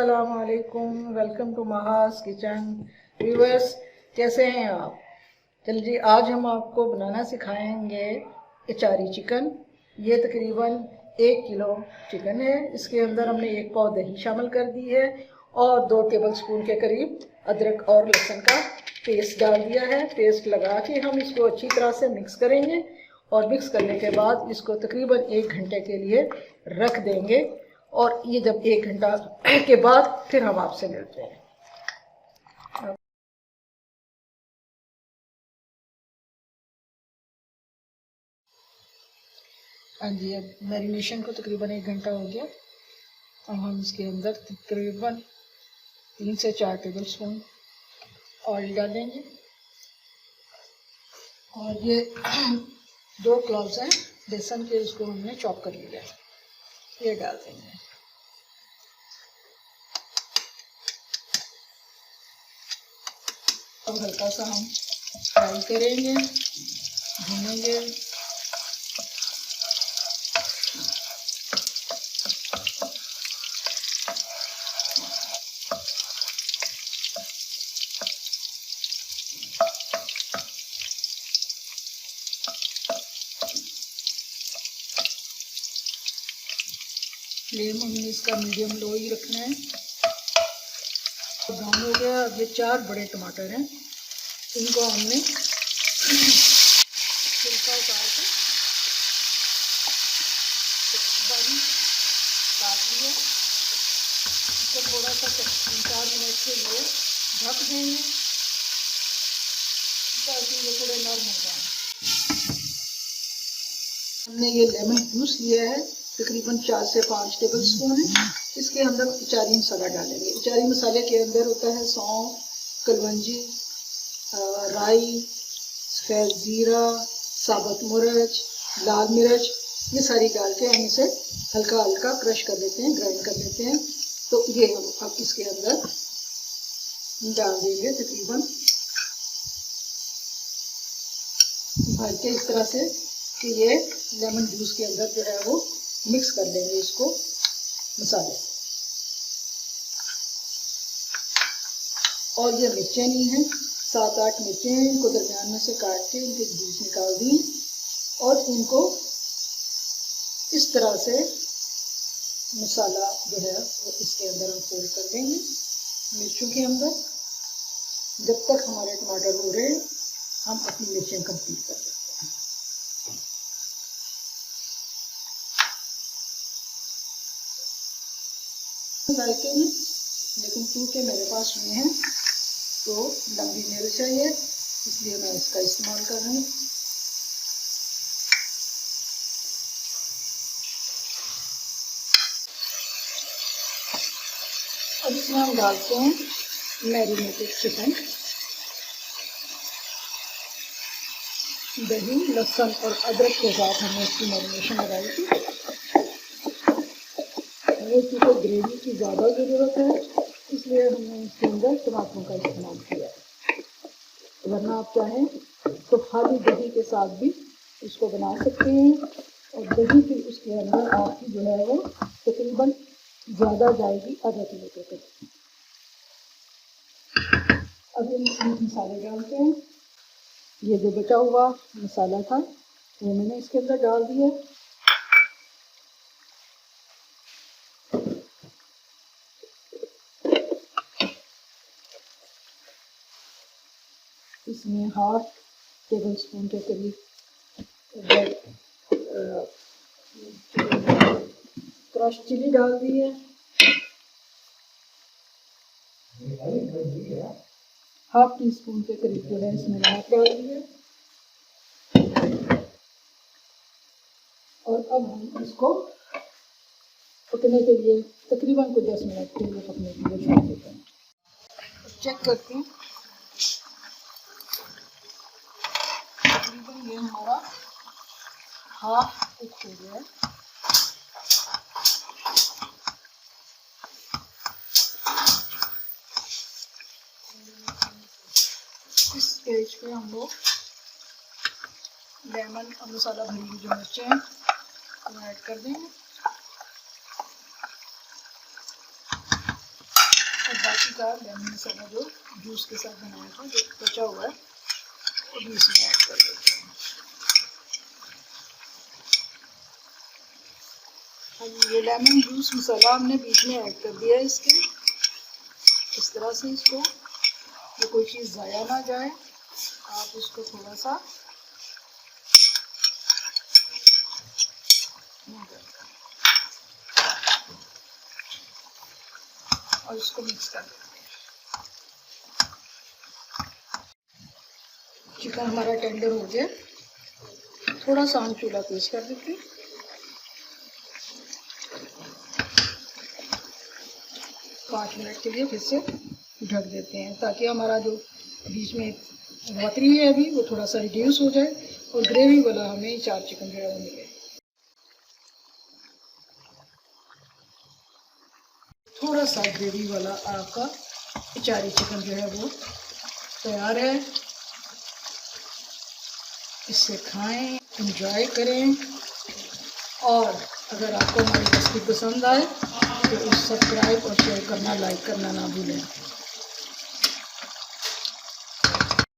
अस्सलाम वालेकुम, welcome to महास kitchen. Viewers, कैसे हैं आप? चलिए आज हम आपको बनाना सिखाएंगे अचारी चिकन। ये तकरीबन 1 किलो चिकन है। इसके अंदर हमने 1 पाव दही शामिल कर दी है और 2 टेबलस्पून के करीब अदरक और लहसुन का पेस्ट डाल दिया है। पेस्ट लगा के हम इसको अच्छी तरह से मिक्स करेंगे और मिक्स करने के बाद इसको तकरीबन 1 घंटे के लिए रख देंगे। और ये जब 1 घंटा के बाद फिर हम आपसे मिलते हैं। हाँ जी, अब मैरिनेशन को तकरीबन 1 घंटा हो गया। अब हम इसके अंदर तकरीबन 3 से 4 टेबलस्पून ऑयल डालेंगे और ये 2 क्लॉव्स हैं बेसन के, उसको हमने चॉप कर लिया, ये डाल देंगे। अब हल्का सा हम फ्राई करेंगे, भूनेंगे। फ्लेम हमने इसका मीडियम लो ही रखना है। ब्राउन हो गया। अब ये 4 बड़े टमाटर हैं, इनको हमने छिलका उतार के बारीक काट लिया। इसको थोड़ा सा 3-4 मिनट के लिए ढक देंगे ताकि ये थोड़े नरम हो जाए। हमने ये लेमन जूस लिया है, तकरीबन 4 से 5 टेबलस्पून है। इसके अंदर अचारी मसाला डालेंगे। अचारी मसाले के अंदर होता है सौंफ, कलवंजी, राई, सफ़ेद ज़ीरा, साबुत मिर्च, लाल मिर्च, ये सारी डाल के हम इसे हल्का हल्का क्रश कर लेते हैं, ग्राइंड कर लेते हैं। तो ये हम अब इसके अंदर डाल देंगे, तकरीबन भर के इस तरह से कि ये लेमन जूस के अंदर जो है वो मिक्स कर लेंगे इसको मसाले। और ये मिर्चें नहीं हैं, 7-8 मिर्चें हैं, इनको दरमियान में से काट के इनके जूस निकाल दिए और इनको इस तरह से मसाला जो है वो इसके अंदर हम फोल्ड कर देंगे, मिर्चों के अंदर। जब तक हमारे टमाटर हो रहे हैं हम अपनी मिर्चें कंप्लीट कर देते हैं। जायके में, लेकिन क्योंकि मेरे पास ये हैं तो लंबी मिर्च चाहिए, इसलिए मैं इसका इस्तेमाल कर रही हूँ। अब इसमें हम डालते हैं मैरिनेटेड चिकन। दही, लहसुन और अदरक के साथ हमने इसकी मैरिनेशन लगाई थी। हमें चूँकि ग्रेवी की ज़्यादा ज़रूरत है इसलिए हमने इसके अंदर टमाटरों का इस्तेमाल किया है। वरना आप चाहें तो खाली दही के साथ भी इसको बना सकते हैं और दही फिर उसके अंदर आपकी जो है वो तकरीबन ज़्यादा जाएगी, आधा किलो के करीब। अब हम मसाले डालते हैं। ये जो बचा हुआ मसाला था वो मैंने इसके अंदर डाल दिया। इसमें 1/2 टेबलस्पून के करीब क्रश चिली डाल दी है। 1/2 टीस्पून के करीब जो है इसमें नमक डाल दी है। और अब हम इसको पकने के लिए तकरीबन कुछ 10 मिनट के लिए पकने के लिए छोड़ देते हैं। चेक करते हैं, तकरीबन ये हमारा हाफ कुक हो गया है। इस स्टेज पे हम लोग लेमन और मसाला भरी हुई जो मिर्चें हैं वो ऐड कर देंगे। बाकी का लेमन मसाला जो जूस के साथ बनाया था, जो बचा हुआ है, वो भी इसमें ऐड कर देते हैं। ये लेमन जूस मसाला हमने बीच में ऐड कर दिया है इसके। इस तरह से इसको, ये कोई चीज़ ज़ाया ना जाए, आप इसको थोड़ा सा और इसको मिक्स कर देते हैं। चिकन हमारा टेंडर हो गया, थोड़ा सा हम चूल्हा तेज कर देते हैं। पाँच मिनट के लिए फिर से ढक देते हैं, ताकि हमारा जो बीच में वॉटरी है अभी वो थोड़ा सा रिड्यूस हो जाए और ग्रेवी वाला हमें अचार चिकन जो है वो मिले। थोड़ा सा ग्रेवी वाला आपका अचारी चिकन जो है वो तैयार है। इससे खाएं, एंजॉय करें, और अगर आपको हमारी रेसिपी पसंद आए तो सब्सक्राइब और शेयर करना, लाइक करना ना भूलें।